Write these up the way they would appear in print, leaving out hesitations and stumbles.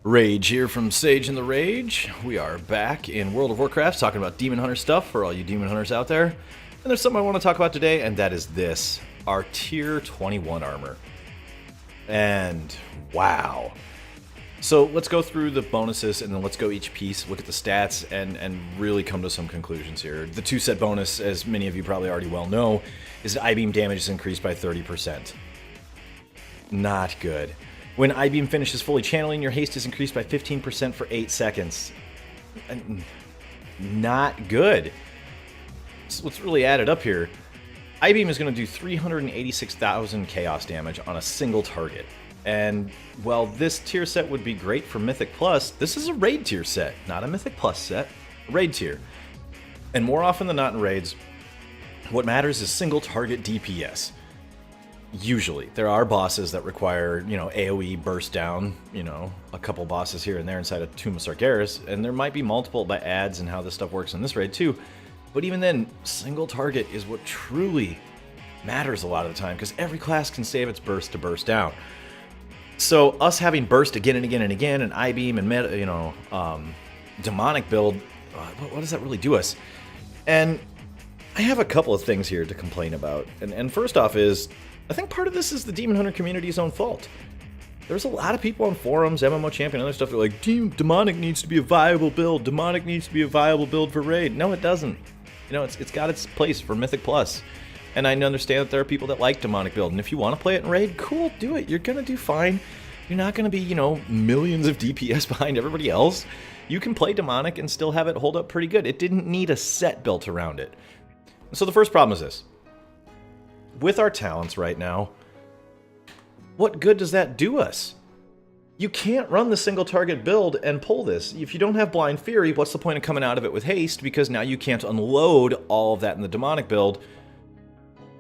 Rage here from Sage and the Rage. We are back in World of Warcraft talking about Demon Hunter stuff for all you Demon Hunters out there. And there's something I want to talk about today, and that is this. Our Tier 21 armor. And wow. So let's go through the bonuses and then let's go each piece, look at the stats, and really come to some conclusions here. The 2-set bonus, as many of you probably already well know, is that I-beam damage is increased by 30%. Not good. When I-beam finishes fully channeling, your haste is increased by 15% for 8 seconds. Not good. So let's really add it up here. I-beam is going to do 386,000 chaos damage on a single target. And while this tier set would be great for Mythic Plus, this is a raid tier set, not a Mythic Plus set, raid tier. And more often than not in raids, what matters is single target DPS. Usually. There are bosses that require, AoE burst down, a couple bosses here and there inside of Tomb of Sargeras, and there might be multiple by ads and how this stuff works in this raid too. But even then, single target is what truly matters a lot of the time, because every class can save its burst to burst down. So us having burst again and again and again, and I-beam and demonic build, what does that really do us? And I have a couple of things here to complain about. And first off is, I think part of this is the Demon Hunter community's own fault. There's a lot of people on forums, MMO Champion, and other stuff that are like, Demonic needs to be a viable build. Demonic needs to be a viable build for raid. No, it doesn't. It's got its place for Mythic Plus. And I understand that there are people that like Demonic build. And if you want to play it in raid, cool, do it. You're going to do fine. You're not going to be, millions of DPS behind everybody else. You can play Demonic and still have it hold up pretty good. It didn't need a set built around it. So the first problem is this. With our talents right now, what good does that do us? You can't run the single target build and pull this. If you don't have Blind Fury, what's the point of coming out of it with haste? Because now you can't unload all of that in the demonic build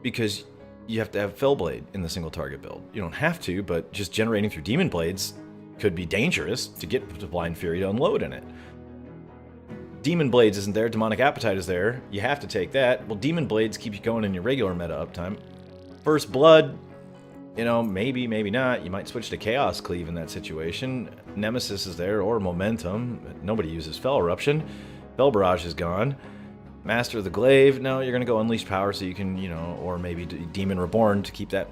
because you have to have Fellblade in the single target build. You don't have to, but just generating through Demon Blades could be dangerous to get to Blind Fury to unload in it. Demon Blades isn't there, Demonic Appetite is there. You have to take that. Well, Demon Blades keep you going in your regular meta uptime. First Blood, maybe, maybe not. You might switch to Chaos Cleave in that situation. Nemesis is there, or Momentum. Nobody uses Fell Eruption. Fell Barrage is gone. Master of the Glaive, no, you're going to go Unleash Power so you can, or maybe Demon Reborn to keep that,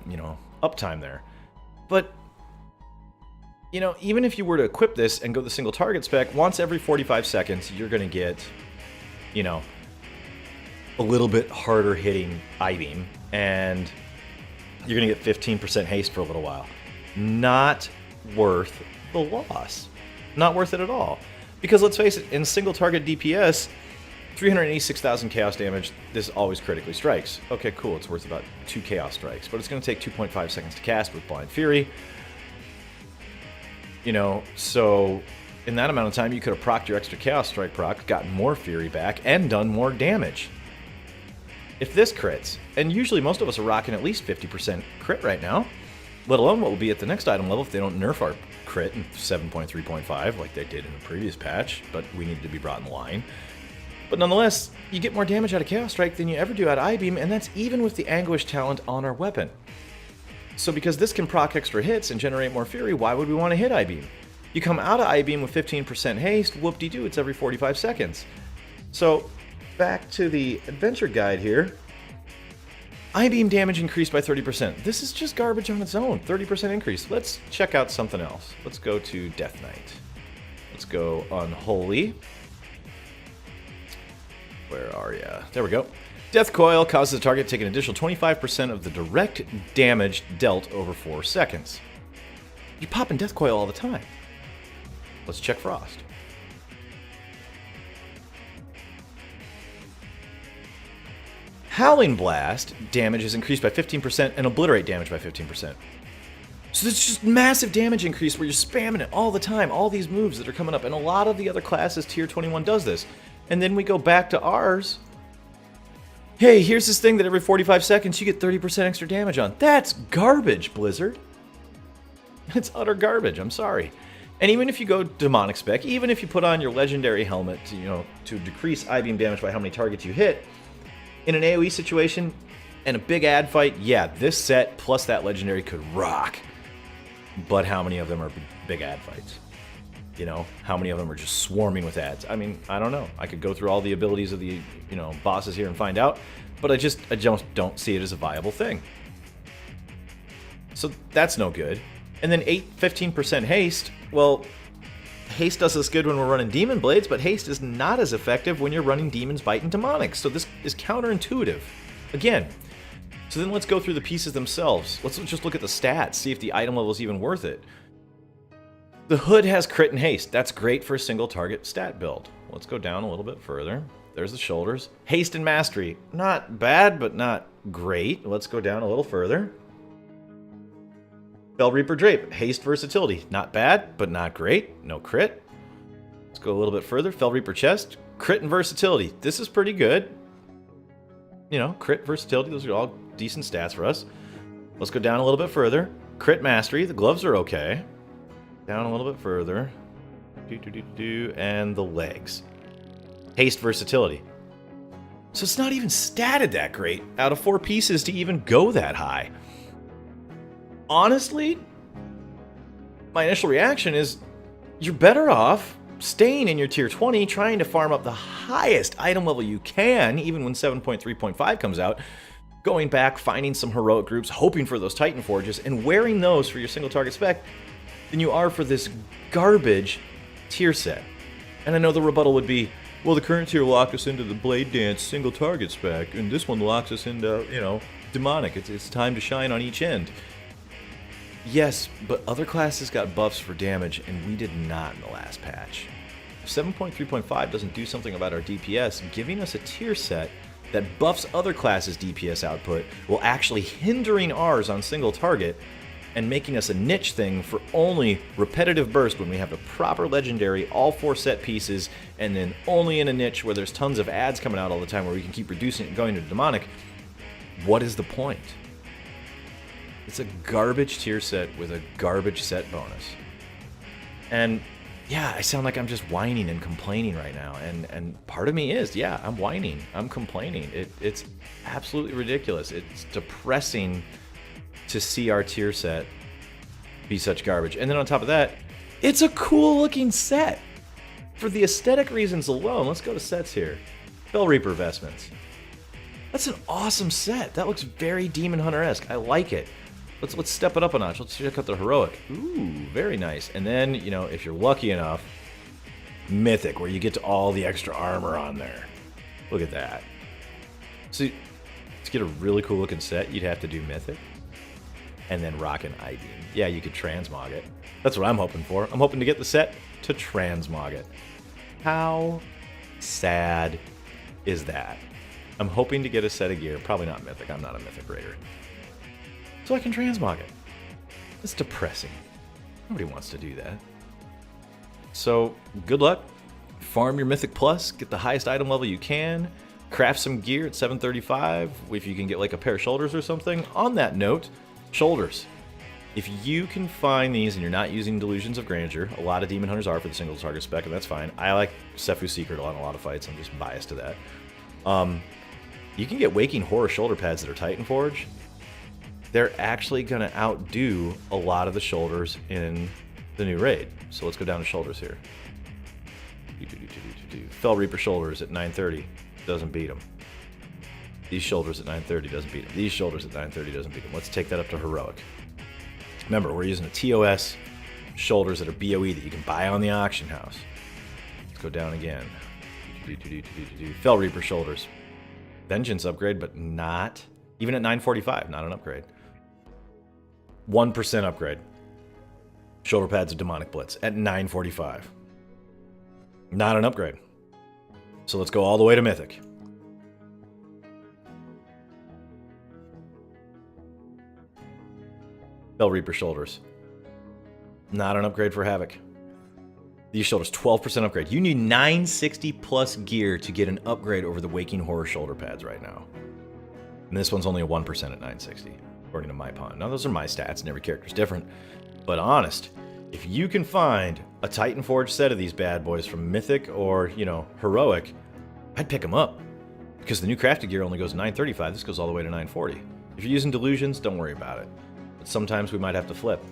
uptime there. But even if you were to equip this and go the single target spec, once every 45 seconds, you're going to get, a little bit harder hitting I-beam, and you're going to get 15% haste for a little while. Not worth the loss. Not worth it at all. Because let's face it, in single target DPS, 386,000 chaos damage, this always critically strikes. Okay, cool, it's worth about 2 chaos strikes, but it's going to take 2.5 seconds to cast with Blind Fury. So in that amount of time, you could have procced your extra Chaos Strike proc, gotten more Fury back, and done more damage. If this crits, and usually most of us are rocking at least 50% crit right now, let alone what will be at the next item level if they don't nerf our crit in 7.3.5 like they did in the previous patch, but we needed to be brought in line. But nonetheless, you get more damage out of Chaos Strike than you ever do out of I-beam, and that's even with the Anguish talent on our weapon. So because this can proc extra hits and generate more Fury, why would we want to hit I-beam? You come out of I-beam with 15% haste, whoop-de-doo, it's every 45 seconds. So, back to the adventure guide here. I-beam damage increased by 30%. This is just garbage on its own, 30% increase. Let's check out something else. Let's go to Death Knight. Let's go Unholy. Where are ya? There we go. Death Coil causes the target to take an additional 25% of the direct damage dealt over 4 seconds. You're popping Death Coil all the time. Let's check Frost. Howling Blast damage is increased by 15% and Obliterate damage by 15%. So there's just massive damage increase where you're spamming it all the time, all these moves that are coming up, and a lot of the other classes, Tier 21 does this. And then we go back to ours. Hey, here's this thing that every 45 seconds you get 30% extra damage on. That's garbage, Blizzard. It's utter garbage, I'm sorry. And even if you go Demonic Spec, even if you put on your Legendary Helmet to decrease I-beam damage by how many targets you hit, in an AoE situation and a big ad fight, yeah, this set plus that Legendary could rock. But how many of them are big ad fights? You know, how many of them are just swarming with ads? I mean, I don't know. I could go through all the abilities of the, you know, bosses here and find out, but I just don't see it as a viable thing. So that's no good. And then 15% haste. Well, haste does us good when we're running Demon Blades, but haste is not as effective when you're running Demons, Bite, and Demonics. So this is counterintuitive. Again. So then let's go through the pieces themselves. Let's just look at the stats, see if the item level is even worth it. The hood has crit and haste. That's great for a single target stat build. Let's go down a little bit further. There's the shoulders. Haste and mastery. Not bad, but not great. Let's go down a little further. Fel Reaper Drape. Haste versatility. Not bad, but not great. No crit. Let's go a little bit further. Fel Reaper Chest. Crit and versatility. This is pretty good. You know, crit, versatility, those are all decent stats for us. Let's go down a little bit further. Crit mastery. The gloves are okay. Down a little bit further. And the legs. Haste versatility. So it's not even statted that great out of 4 pieces to even go that high. Honestly, my initial reaction is you're better off staying in your tier 20, trying to farm up the highest item level you can, even when 7.3.5 comes out, going back, finding some heroic groups, hoping for those Titan Forges, and wearing those for your single target spec, than you are for this garbage tier set. And I know the rebuttal would be, well, the current tier locked us into the Blade Dance single target spec, and this one locks us into, you know, Demonic. It's time to shine on each end. Yes, but other classes got buffs for damage, and we did not in the last patch. If 7.3.5 doesn't do something about our DPS, giving us a tier set that buffs other classes' DPS output while actually hindering ours on single target and making us a niche thing for only repetitive burst when we have the proper legendary, all 4 set pieces, and then only in a niche where there's tons of ads coming out all the time where we can keep reducing it and going to Demonic. What is the point? It's a garbage tier set with a garbage set bonus. And yeah, I sound like I'm just whining and complaining right now. And part of me is, yeah, I'm whining. I'm complaining. It's absolutely ridiculous. It's depressing to see our tier set be such garbage. And then on top of that, it's a cool looking set. For the aesthetic reasons alone, let's go to sets here. Fel Reaper Vestments. That's an awesome set. That looks very Demon Hunter-esque. I like it. Let's step it up a notch. Let's check out the heroic. Ooh, very nice. And then, you know, if you're lucky enough, mythic, where you get to all the extra armor on there. Look at that. So to get a really cool looking set, you'd have to do mythic and then rock an I-beam. Yeah, you could transmog it. That's what I'm hoping for. I'm hoping to get the set to transmog it. How sad is that? I'm hoping to get a set of gear. Probably not mythic. I'm not a mythic raider. So I can transmog it. That's depressing. Nobody wants to do that. So, good luck. Farm your Mythic Plus. Get the highest item level you can. Craft some gear at 735 if you can get like a pair of shoulders or something. On that note, shoulders. If you can find these and you're not using Delusions of Grandeur, a lot of Demon Hunters are for the single target spec, and that's fine. I like Sephu's Secret on a lot of fights. I'm just biased to that. You can get Waking Horror shoulder pads that are Titan Forge. They're actually going to outdo a lot of the shoulders in the new raid. So let's go down to shoulders here. Fel Reaper shoulders at 930 doesn't beat them. These shoulders at 930 doesn't beat them. These shoulders at 930 doesn't beat them. Let's take that up to heroic. Remember, we're using a TOS shoulders that are BOE that you can buy on the auction house. Let's go down again. Fel Reaper shoulders. Vengeance upgrade, but not... Even at 945, not an upgrade. 1% upgrade. Shoulder pads of Demonic Blitz at 945. Not an upgrade. So let's go all the way to Mythic. Fel Reaper shoulders. Not an upgrade for Havoc. These shoulders, 12% upgrade. You need 960 plus gear to get an upgrade over the Waking Horror shoulder pads right now. And this one's only a 1% at 960, according to my pawn. Now, those are my stats, and every character's different. But honest, if you can find a Titan Forge set of these bad boys from Mythic or, you know, Heroic, I'd pick them up. Because the new crafted gear only goes to 935. This goes all the way to 940. If you're using Delusions, don't worry about it. But sometimes we might have to flip.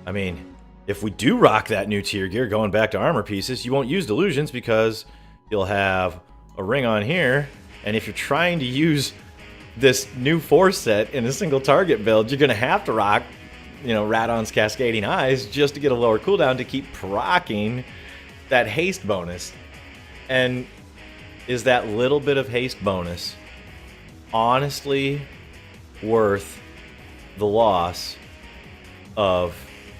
I mean, if we do rock that new tier gear, going back to armor pieces, you won't use delusions because you'll have a ring on here. And if you're trying to use this new force set in a single target build, you're going to have to rock, Radon's Cascading Eyes just to get a lower cooldown to keep proccing that haste bonus. And is that little bit of haste bonus honestly worth the loss of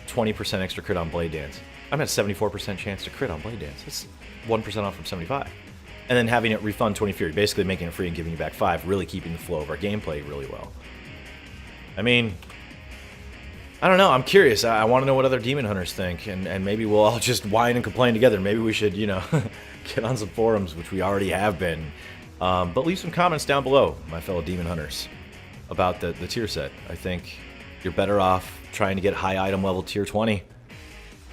20% extra crit on Blade Dance? I'm at 74% chance to crit on Blade Dance. That's 1% off from 75. And then having it refund 20 Fury, basically making it free and giving you back 5, really keeping the flow of our gameplay really well. I mean, I don't know. I'm curious. I want to know what other Demon Hunters think, and maybe we'll all just whine and complain together. Maybe we should, get on some forums, which we already have been. But leave some comments down below, my fellow Demon Hunters, about the tier set. I think you're better off trying to get high item level tier 20.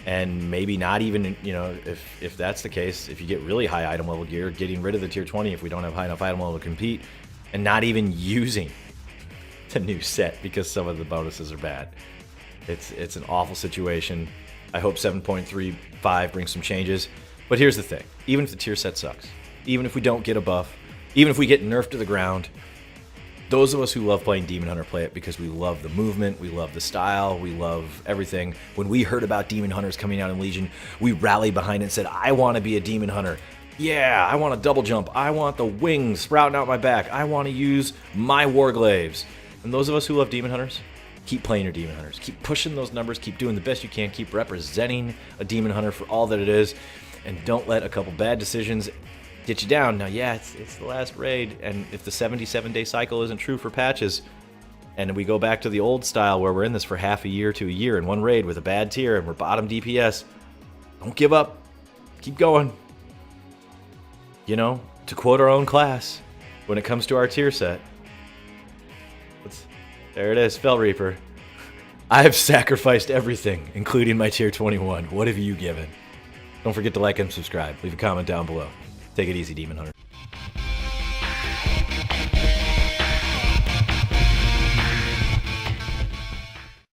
And maybe not even, if that's the case, if you get really high item level gear, getting rid of the tier 20 if we don't have high enough item level to compete, and not even using the new set because some of the bonuses are bad. It's an awful situation. I hope 7.35 brings some changes. But here's the thing. Even if the tier set sucks, even if we don't get a buff, even if we get nerfed to the ground, those of us who love playing Demon Hunter play it because we love the movement, we love the style, we love everything. When we heard about Demon Hunters coming out in Legion, we rallied behind it and said, I want to be a Demon Hunter. Yeah, I want to double jump. I want the wings sprouting out my back. I want to use my Warglaives. And those of us who love Demon Hunters, keep playing your Demon Hunters. Keep pushing those numbers. Keep doing the best you can. Keep representing a Demon Hunter for all that it is. And don't let a couple bad decisions get you down. Now, yeah, it's the last raid, and if the 77-day cycle isn't true for patches, and we go back to the old style where we're in this for half a year to a year in one raid with a bad tier and we're bottom DPS, don't give up. Keep going. To quote our own class, when it comes to our tier set, there it is, Fel Reaper. I have sacrificed everything, including my tier 21. What have you given? Don't forget to like and subscribe. Leave a comment down below. Take it easy, Demon Hunters.